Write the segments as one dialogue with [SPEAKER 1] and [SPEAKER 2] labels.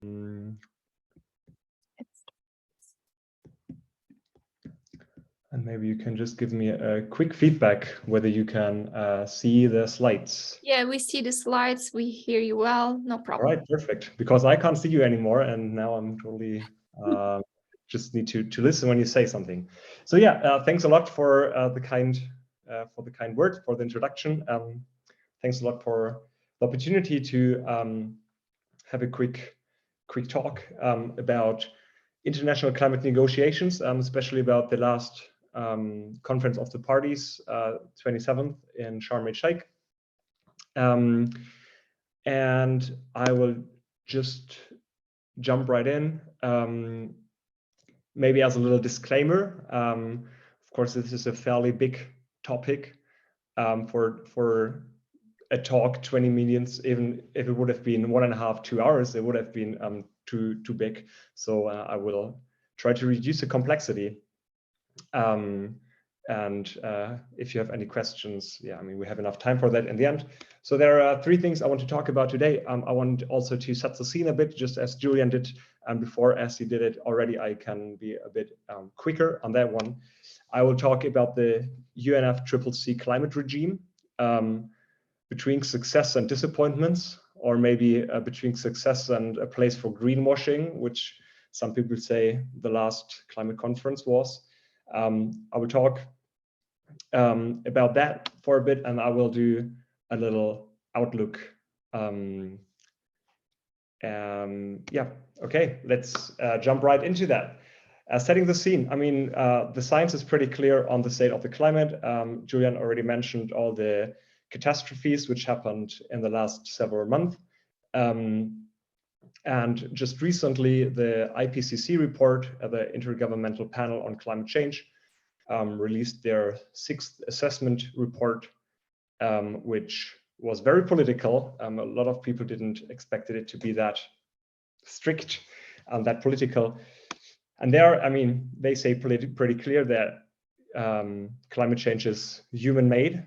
[SPEAKER 1] And maybe you can just give me a quick feedback whether you can see the slides.
[SPEAKER 2] Yeah, we see the slides. We hear you well. No problem.
[SPEAKER 1] All right, perfect. Because I can't see you anymore, and now I'm totally just need to listen when you say something. So yeah, thanks a lot for the kind words, for the introduction. Thanks a lot for the opportunity to have a quick talk about international climate negotiations, especially about the last conference of the parties, 27th in Sharm el-Sheikh. And I will just jump right in. Maybe as a little disclaimer, of course, this is a fairly big topic for a talk, 20 minutes. Even if it would have been 1.5, 2 hours, it would have been too big. So I will try to reduce the complexity. And if you have any questions, yeah, I mean, we have enough time for that in the end. So there are 3 things I want to talk about today. I want also to set the scene a bit, just as Julian did before. As he did it already, I can be a bit quicker on that one. I will talk about the UNFCCC climate regime, between success and disappointments, or maybe between success and a place for greenwashing, which some people say the last climate conference was. I will talk about that for a bit, and I will do a little outlook. Yeah, okay, let's jump right into that. Setting the scene, I mean, the science is pretty clear on the state of the climate. Julian already mentioned all the catastrophes which happened in the last several months. And just recently, the IPCC report, the Intergovernmental Panel on Climate Change, released their 6th assessment report, which was very political. A lot of people didn't expect it to be that strict and that political. And there, I mean, they say pretty clear that climate change is human-made,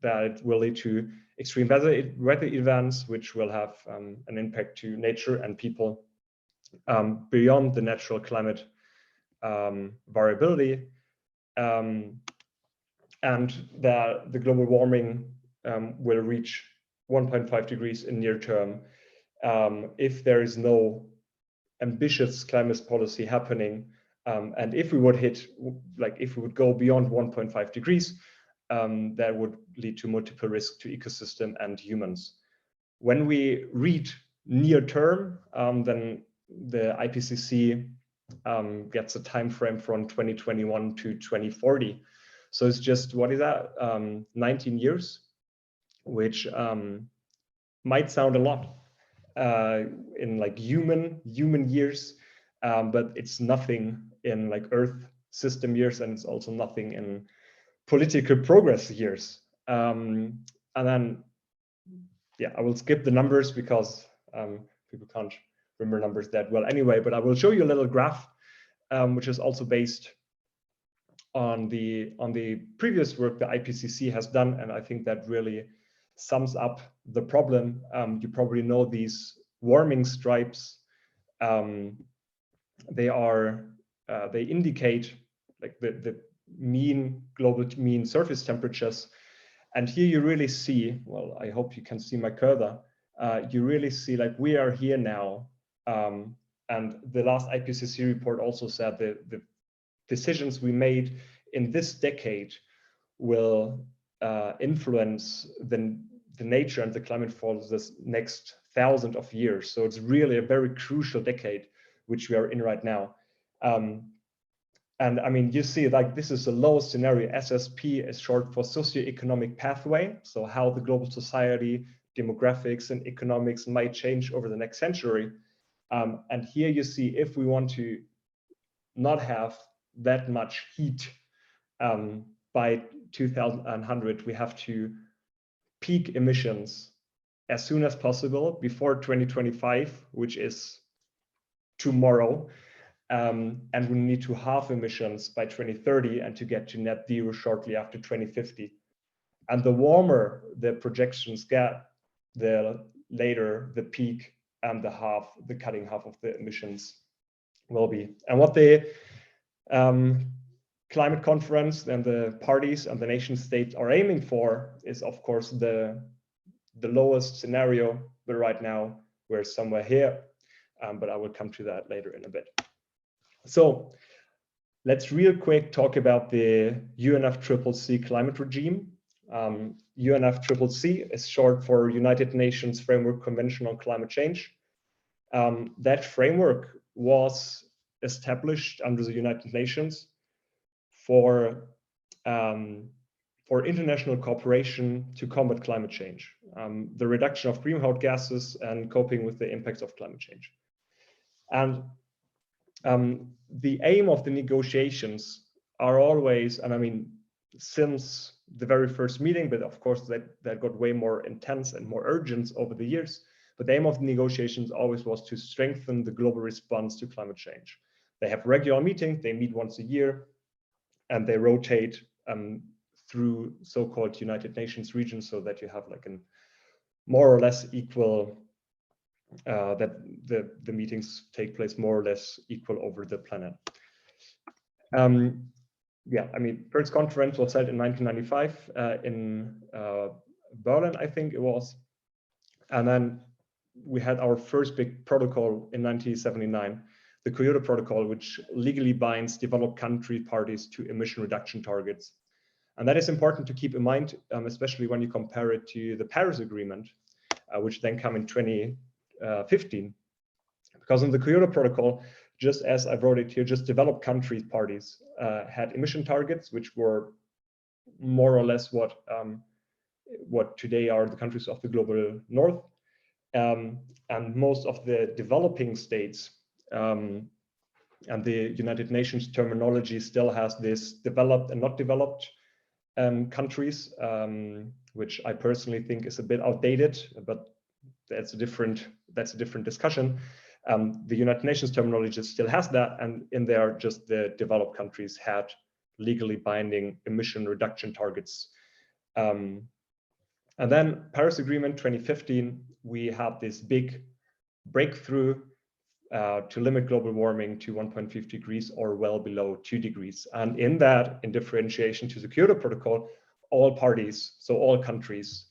[SPEAKER 1] that it will lead to extreme weather events, which will have an impact to nature and people beyond the natural climate variability, and that the global warming will reach 1.5 degrees in near term if there is no ambitious climate policy happening, and if we would if we would go beyond 1.5 degrees, that would lead to multiple risks to ecosystem and humans. When we read near term, then the IPCC gets a time frame from 2021 to 2040. So it's just, what is that, 19 years, which might sound a lot in like human years, but it's nothing in like Earth system years, and it's also nothing in political progress years. And then, yeah, I will skip the numbers because people can't remember numbers that well anyway, but I will show you a little graph, which is also based on the previous work the IPCC has done, and I think that really sums up the problem. You probably know these warming stripes. They indicate like the global mean surface temperatures, and here you really see, well, I hope you can see my cursor. You really see like we are here now, and the last IPCC report also said that the decisions we made in this decade will influence the nature and the climate for this next 1,000 of years. So it's really a very crucial decade which we are in right now. And I mean, you see, like, this is a low scenario. SSP is short for socioeconomic pathway. So how the global society, demographics, and economics might change over the next century. And here you see, if we want to not have that much heat by 2100, we have to peak emissions as soon as possible before 2025, which is tomorrow. And we need to halve emissions by 2030 and to get to net zero shortly after 2050. And the warmer the projections get, the later the peak and the cutting half of the emissions will be. And what the climate conference and the parties and the nation states are aiming for is, of course, the lowest scenario, but right now we're somewhere here, but I will come to that later in a bit. So let's real quick talk about the UNFCCC climate regime. UNFCCC is short for United Nations Framework Convention on Climate Change. That framework was established under the United Nations for international cooperation to combat climate change, the reduction of greenhouse gases and coping with the impacts of climate change. And the aim of the negotiations are always, and I mean, since the very first meeting, but of course that got way more intense and more urgent over the years, but the aim of the negotiations always was to strengthen the global response to climate change. They have regular meetings, they meet once a year, and they rotate through so-called United Nations regions, so that you have like a more or less equal, that the meetings take place more or less equal over the planet. Yeah, I mean, first conference was held in 1995 in Berlin, I think it was. And then we had our first big protocol in 1979, the Kyoto Protocol, which legally binds developed country parties to emission reduction targets. And that is important to keep in mind, especially when you compare it to the Paris Agreement, which then came in 2015. Because in the Kyoto Protocol, just as I wrote it here, just developed country parties had emission targets, which were more or less what today are the countries of the global north. And most of the developing states, and the United Nations terminology still has this developed and not developed countries, which I personally think is a bit outdated, but that's a different discussion. The United Nations terminology still has that, and in there, just the developed countries had legally binding emission reduction targets. And then Paris Agreement 2015, we had this big breakthrough to limit global warming to 1.5 degrees or well below 2 degrees. And in that, in differentiation to the Kyoto Protocol, all parties, so all countries,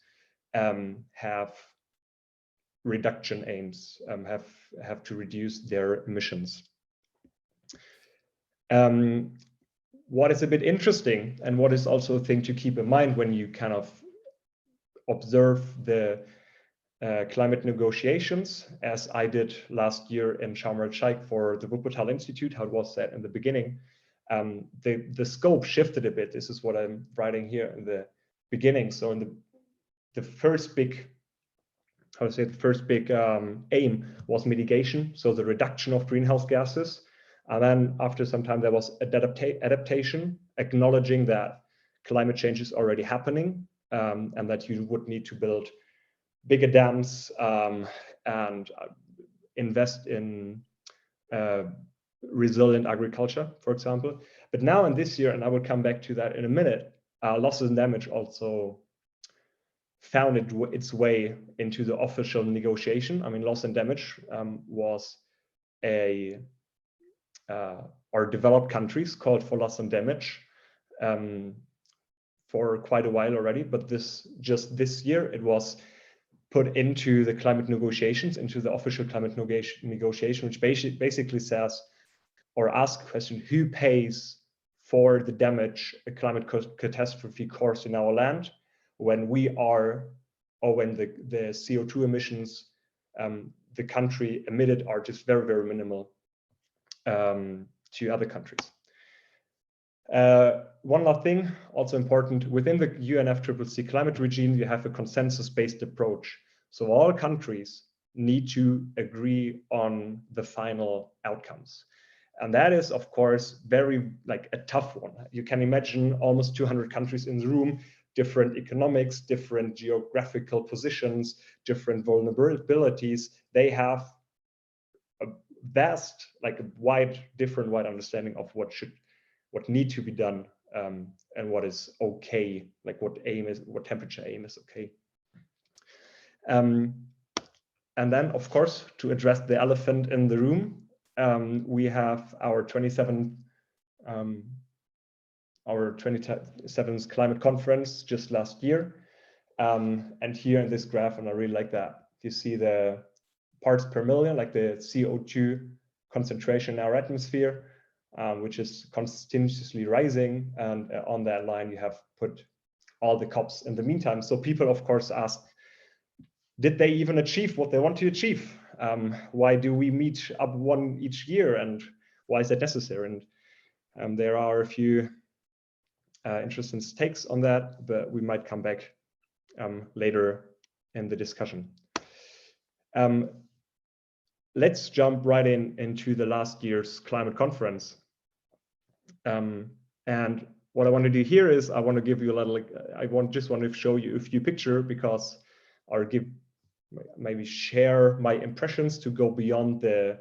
[SPEAKER 1] have reduction aims, have to reduce their emissions. What is a bit interesting, and what is also a thing to keep in mind when you kind of observe the climate negotiations, as I did last year in Sharm el-Sheikh for the Wuppertal Institute, how it was said in the beginning, the scope shifted a bit. This is what I'm writing here in the beginning. So in the first big, aim was mitigation, so the reduction of greenhouse gases. And then after some time, there was adaptation, acknowledging that climate change is already happening, and that you would need to build bigger dams and invest in resilient agriculture, for example. But now in this year, and I will come back to that in a minute, losses and damage also found its way into the official negotiation. I mean, loss and damage was or developed countries called for loss and damage for quite a while already, but just this year it was put into the climate negotiations, into the official climate negotiation, which basically says or asks the question, who pays for the damage a climate catastrophe caused in our land when we are, or when the CO2 emissions the country emitted are just very, very minimal to other countries. One last thing, also important, within the UNFCCC climate regime, you have a consensus-based approach. So all countries need to agree on the final outcomes. And that is, of course, very like a tough one. You can imagine almost 200 countries in the room, different economics, different geographical positions, different vulnerabilities. They have a vast, like a wide understanding of what need to be done, and what is okay, like what temperature aim is okay. And then, of course, to address the elephant in the room, we have our 27th climate conference just last year. And here in this graph, and I really like that, you see the parts per million, like the CO2 concentration in our atmosphere, which is continuously rising. And on that line, you have put all the COPs in the meantime. So people, of course, ask, did they even achieve what they want to achieve? Why do we meet up one each year, and why is that necessary? And there are a few interesting takes on that, but we might come back later in the discussion. Let's jump right into the last year's climate conference. And what I want to do here is I want to give you a little, just want to show you a few pictures, because or maybe share my impressions to go beyond the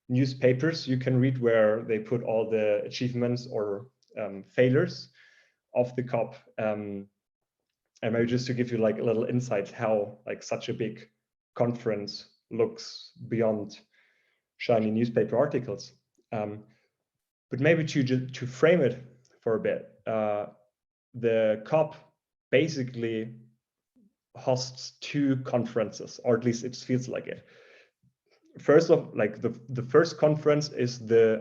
[SPEAKER 1] newspapers you can read, where they put all the achievements or failures of the COP. And maybe just to give you like a little insight how like such a big conference looks beyond shiny newspaper articles. But maybe to frame it for a bit, the COP basically hosts two conferences, or at least it feels like it. First of, like the first conference is the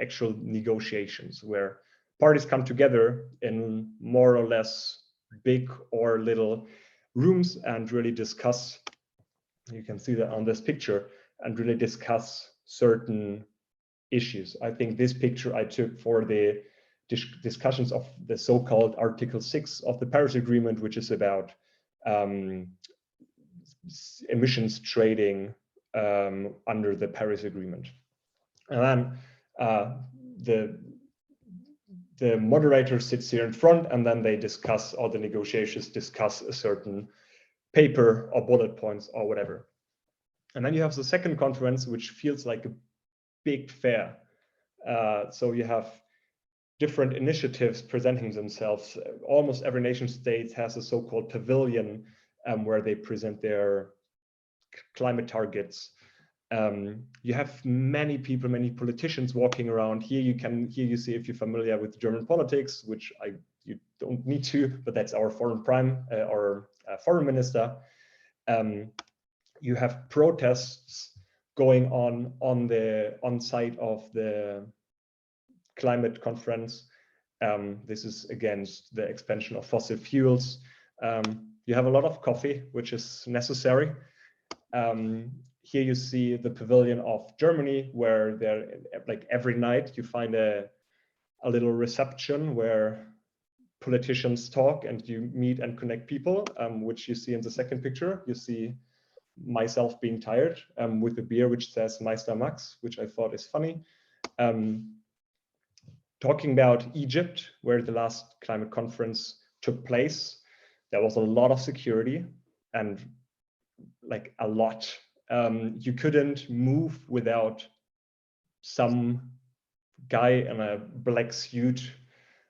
[SPEAKER 1] actual negotiations, where parties come together in more or less big or little rooms and really discuss. You can see that on this picture, and really discuss certain issues. I think this picture I took for the discussions of the so-called Article 6 of the Paris Agreement, which is about emissions trading under the Paris Agreement. And then the moderator sits here in front, and then they discuss, all the negotiations discuss a certain paper or bullet points or whatever. And then you have the second conference, which feels like a big fair. So you have different initiatives presenting themselves. Almost every nation state has a so-called pavilion where they present their climate targets. You have many people, many politicians walking around. Here you see, if you're familiar with German politics, which you don't need to, but that's our foreign prime or foreign minister. You have protests going on site of the climate conference. This is against the expansion of fossil fuels. You have a lot of coffee, which is necessary. Here you see the pavilion of Germany, where there, like every night, you find a little reception where politicians talk and you meet and connect people, which you see in the second picture. You see myself being tired with a beer which says Meister Max, which I thought is funny. Talking about Egypt, where the last climate conference took place, there was a lot of security, and like a lot. You couldn't move without some guy in a black suit,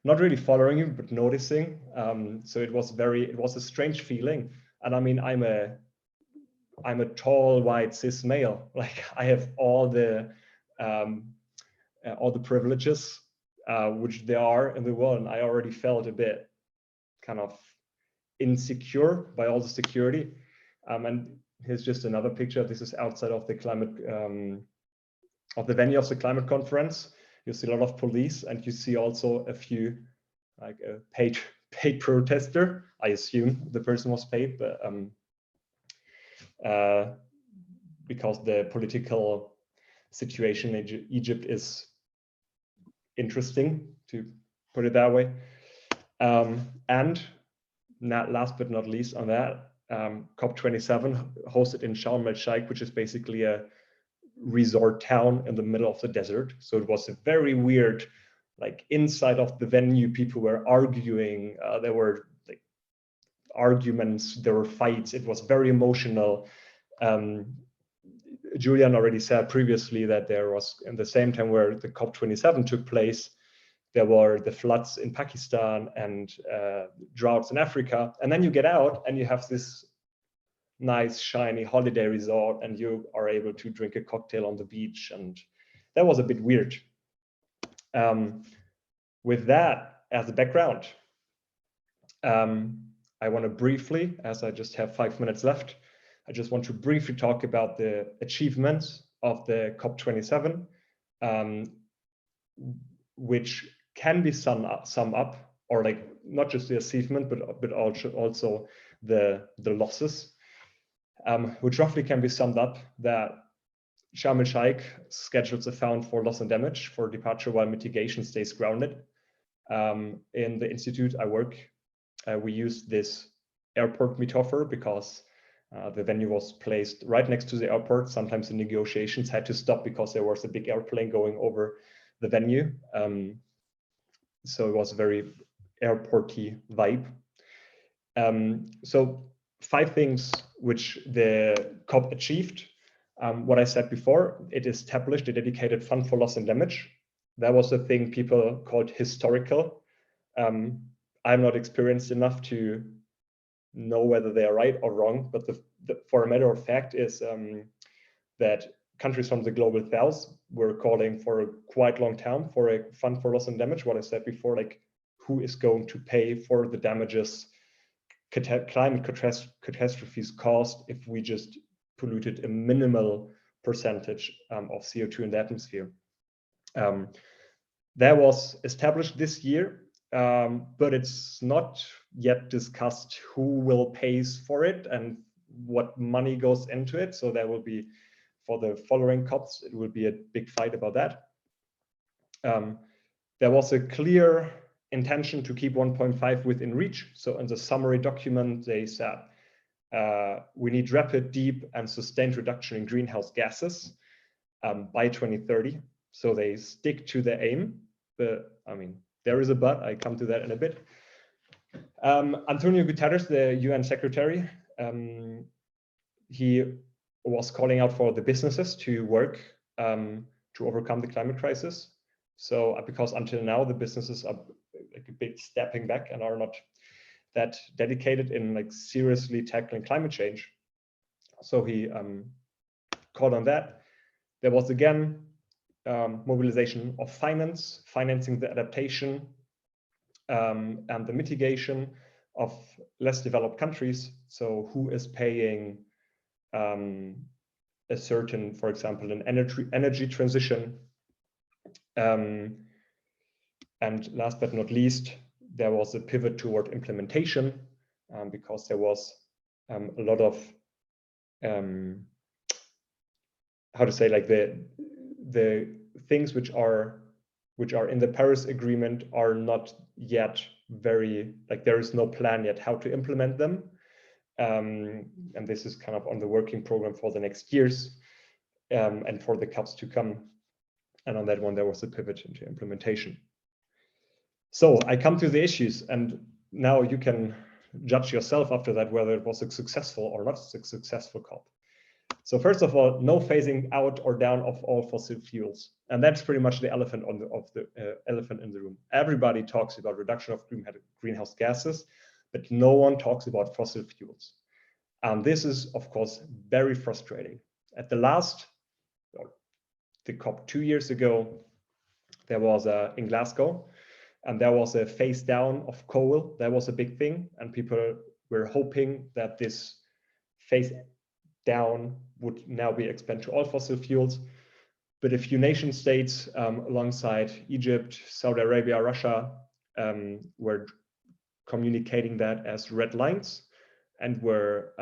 [SPEAKER 1] not really following you, but noticing. So it was a strange feeling. And I mean, I'm a tall, white, cis male. Like I have all the privileges which there are in the world, and I already felt a bit kind of insecure by all the security. And here's just another picture. This is outside of the venue of the climate conference. You see a lot of police, and you see also a few, like a paid protester. I assume the person was paid, but because the political situation in Egypt is interesting, to put it that way. And last but not least on that, COP27 hosted in Sharm el-Sheikh, which is basically a resort town in the middle of the desert. So it was a very weird, like inside of the venue, people were arguing. There were like arguments, there were fights. It was very emotional. Julian already said previously that there was, in the same time where the COP27 took place, there were the floods in Pakistan and droughts in Africa. And then you get out and you have this nice, shiny holiday resort, and you are able to drink a cocktail on the beach. And that was a bit weird. With that as a background, I want to briefly, as I just have 5 minutes left, I just want to briefly talk about the achievements of the COP27, which can be sum up, or like not just the achievement, but also the losses, which roughly can be summed up that Sharm el-Sheikh schedules a fund for loss and damage for departure while mitigation stays grounded. In the institute I work, we use this airport metaphor because the venue was placed right next to the airport. Sometimes the negotiations had to stop because there was a big airplane going over the venue. So it was a very airporty vibe. So 5 things which the COP achieved. What I said before, it established a dedicated fund for loss and damage. That was a thing people called historical. I'm not experienced enough to know whether they are right or wrong, but for a matter of fact is that countries from the global south were calling for a quite long time for a fund for loss and damage. What I said before, like who is going to pay for the damages climate catastrophes caused if we just polluted a minimal percentage of CO2 in the atmosphere. That was established this year, but it's not yet discussed who will pay for it and what money goes into it. So there will be, for the following COPs, it will be a big fight about that. There was a clear intention to keep 1.5 within reach. So in the summary document, they said, we need rapid, deep, and sustained reduction in greenhouse gases by 2030. So they stick to the aim, but I mean, there is a but, I come to that in a bit. Antonio Guterres, the UN secretary, he was calling out for the businesses to work to overcome the climate crisis. So because until now, the businesses are like a bit stepping back and are not that dedicated in like seriously tackling climate change. So he called on that. There was again mobilization of financing the adaptation and the mitigation of less developed countries. So who is paying a certain, for example, an energy transition. And last but not least, there was a pivot toward implementation because there was a lot of how to say, like the things which are in the Paris Agreement are not yet very, like there is no plan yet how to implement them. And this is kind of on the working program for the next years and for the COPs to come. And on that one, there was a pivot into implementation. So I come to the issues, and now you can judge yourself after that whether it was a successful or not a successful COP. So first of all, no phasing out or down of all fossil fuels. And that's pretty much the elephant elephant in the room. Everybody talks about reduction of greenhouse gases, but no one talks about fossil fuels. And this is, of course, very frustrating. At the COP 2 years ago, there was in Glasgow, and there was a phase down of coal. That was a big thing, and people were hoping that this phase down would now be expanded to all fossil fuels. But a few nation states alongside Egypt, Saudi Arabia, Russia were communicating that as red lines and were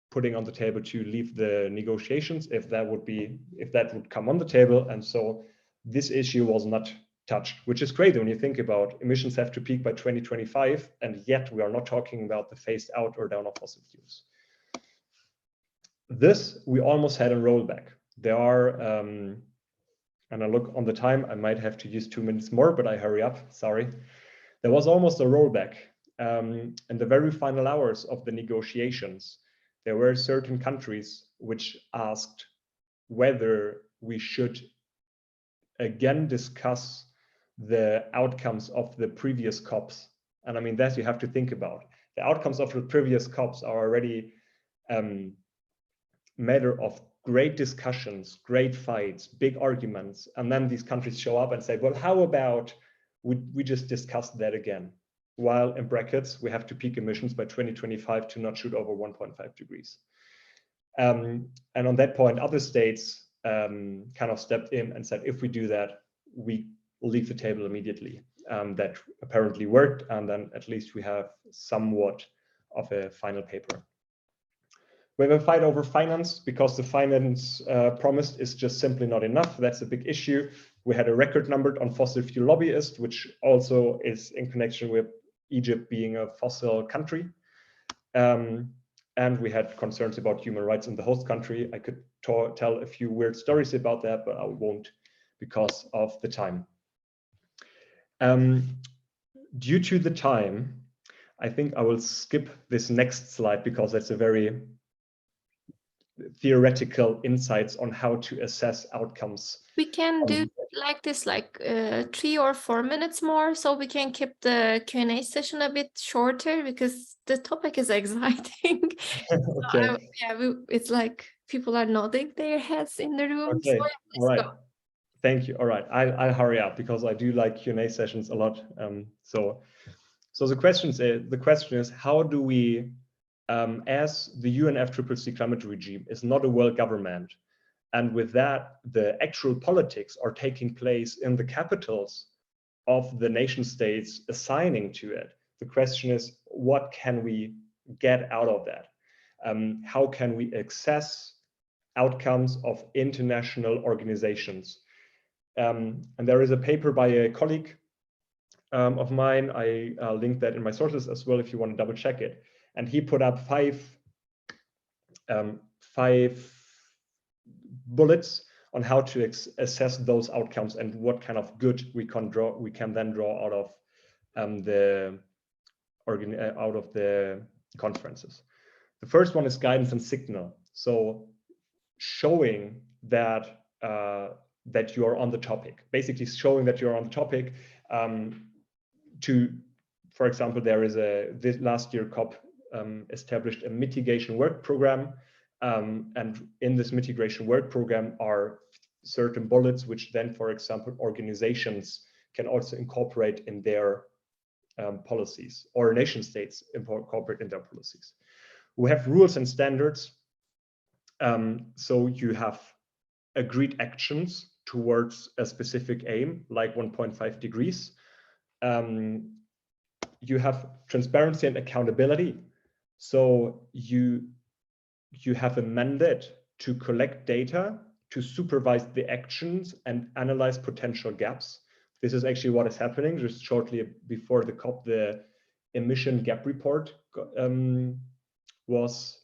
[SPEAKER 1] putting on the table to leave the negotiations if that would come on the table. And so this issue was not touched, which is crazy when you think about emissions have to peak by 2025, and yet we are not talking about the phased out or down of fossil fuels. This we almost had a rollback. There are, and I look on the time, I might have to use 2 minutes more, but I hurry up, sorry. There was almost a rollback. In the very final hours of the negotiations, there were certain countries which asked whether we should again discuss the outcomes of the previous COPs. And I mean, that you have to think about. The outcomes of the previous COPs are already matter of great discussions, great fights, big arguments, and then these countries show up and say, well, how about we just discussed that again? While in brackets, we have to peak emissions by 2025 to not shoot over 1.5 degrees. And on that point, other states kind of stepped in and said, if we do that, we leave the table immediately. That apparently worked, and then at least we have somewhat of a final paper. We have a fight over finance because the finance promised is just simply not enough. That's a big issue. We had a record number on fossil fuel lobbyists, which also is in connection with Egypt being a fossil country. And we had concerns about human rights in the host country. I could tell a few weird stories about that, but I won't because of the time. Due to the time, I think I will skip this next slide because it's a very theoretical insights on how to assess outcomes.
[SPEAKER 2] We can do like this, like 3 or 4 minutes more, so we can keep the Q&A session a bit shorter because the topic is exciting.
[SPEAKER 1] Okay.
[SPEAKER 2] So it's like people are nodding their heads in the room.
[SPEAKER 1] Okay.
[SPEAKER 2] So
[SPEAKER 1] all right.
[SPEAKER 2] go.
[SPEAKER 1] Thank you. All right. I'll hurry up because I do like Q&A sessions a lot. So the question is, how do we, as the UNFCCC climate regime is not a world government, and with that, the actual politics are taking place in the capitals of the nation states assigning to it. The question is, what can we get out of that? How can we access outcomes of international organizations? And there is a paper by a colleague of mine. I linked that in my sources as well if you want to double check it. And he put up five bullets on how to assess those outcomes and what kind of good we can then draw out of the conferences. The first one is guidance and signal. So showing that that you are on the topic, basically showing that you're on the topic. For example, there is this last year COP established a mitigation work program. And in this mitigation work program are certain bullets, which then, for example, organizations can also incorporate in their policies, or nation states incorporate in their policies. We have rules and standards. So you have agreed actions towards a specific aim, like 1.5 degrees. You have transparency and accountability. So you have a mandate to collect data, to supervise the actions and analyze potential gaps. This is actually what is happening. Just shortly before the COP, the emission gap report was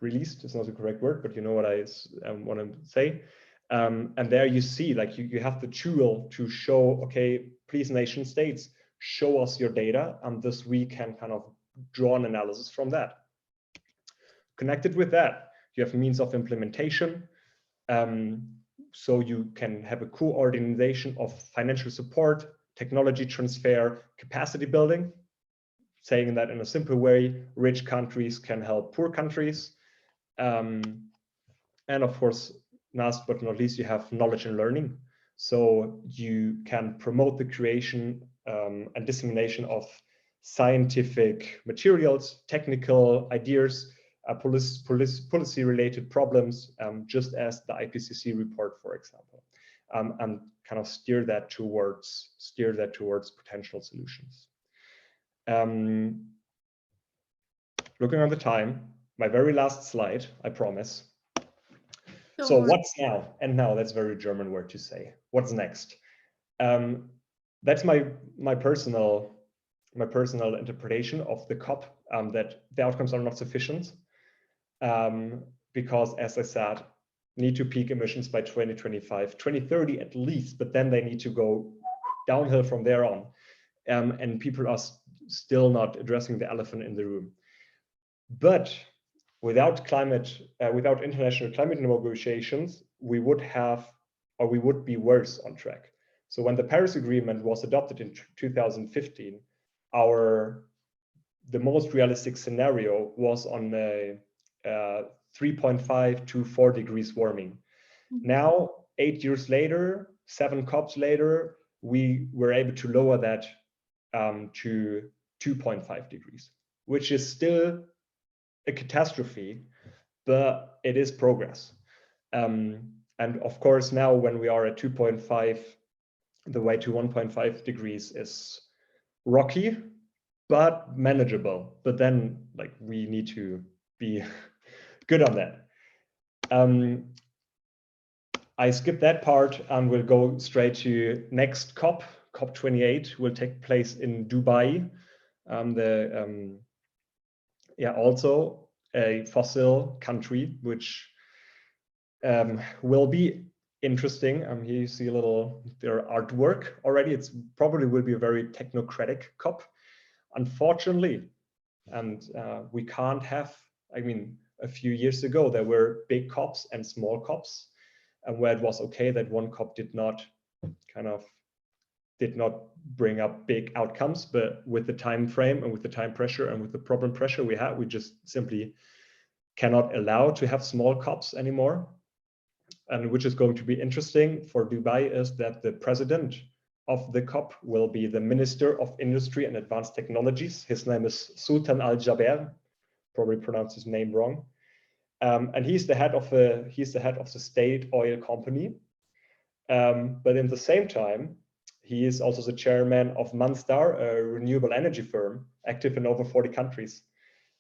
[SPEAKER 1] released. It's not the correct word, but you know what I want to say. And there you see, like you have the tool to show, okay, please nation states, show us your data, and thus we can kind of draw an analysis from that. Connected with that, you have means of implementation. So you can have a coordination of financial support, technology transfer, capacity building, saying that in a simple way, rich countries can help poor countries. And of course, last but not least, you have knowledge and learning. So you can promote the creation and dissemination of scientific materials, technical ideas, policy-related problems, just as the IPCC report, for example, and kind of steer that towards potential solutions. Looking on the time, my very last slide, I promise. So what's now? And now, that's a very German word to say. What's next? That's my personal interpretation of the COP, that the outcomes are not sufficient. Because, as I said, need to peak emissions by 2025, 2030 at least, but then they need to go downhill from there on. And people are still not addressing the elephant in the room. But without international climate negotiations, we would be worse on track. So when the Paris Agreement was adopted in 2015, the most realistic scenario was on a 3.5 to 4 degrees warming. Now, 8 years later, 7 COPs later, we were able to lower that to 2.5 degrees, which is still a catastrophe, but it is progress. And of course, now when we are at 2.5, the way to 1.5 degrees is rocky, but manageable. But then, like, we need to be good on that. I skipped that part and we'll go straight to next COP. COP28 will take place in Dubai. Also a fossil country, which will be interesting. Here you see their artwork already. It's probably will be a very technocratic COP. Unfortunately, and we can't have, I mean, a few years ago, there were big COPs and small COPs, and where it was okay that one COP did not bring up big outcomes, but with the time frame and with the time pressure and with the problem pressure we have, we just simply cannot allow to have small COPs anymore. And which is going to be interesting for Dubai is that the president of the COP will be the Minister of Industry and Advanced Technologies. His name is Sultan Al Jaber, probably pronounced his name wrong. And he's the head of the state oil company. But in the same time, he is also the chairman of Manstar, a renewable energy firm active in over 40 countries.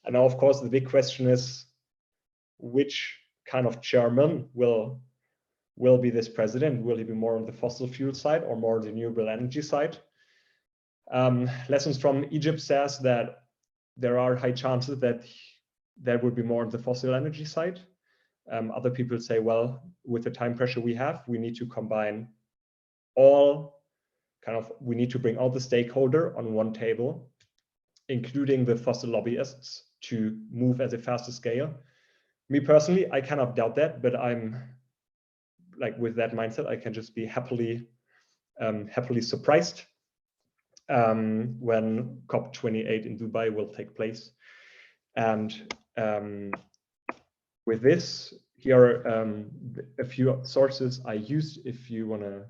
[SPEAKER 1] And now, of course, the big question is, which kind of chairman will be this president? Will he be more on the fossil fuel side or more on the renewable energy side? Lessons from Egypt says that there are high chances that there will be more on the fossil energy side. Other people say, well, with the time pressure we have, we need to combine we need to bring all the stakeholder on one table, including the fossil lobbyists, to move at a faster scale. Me personally, I cannot doubt that, but I'm like, with that mindset, I can just be happily surprised when COP28 in Dubai will take place. And with this, here are a few sources I used. If you want to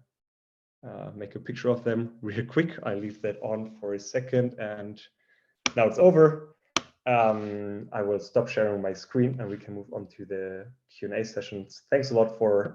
[SPEAKER 1] make a picture of them real quick, I leave that on for a second, and now it's over. I will stop sharing my screen and we can move on to the Q&A sessions. Thanks a lot for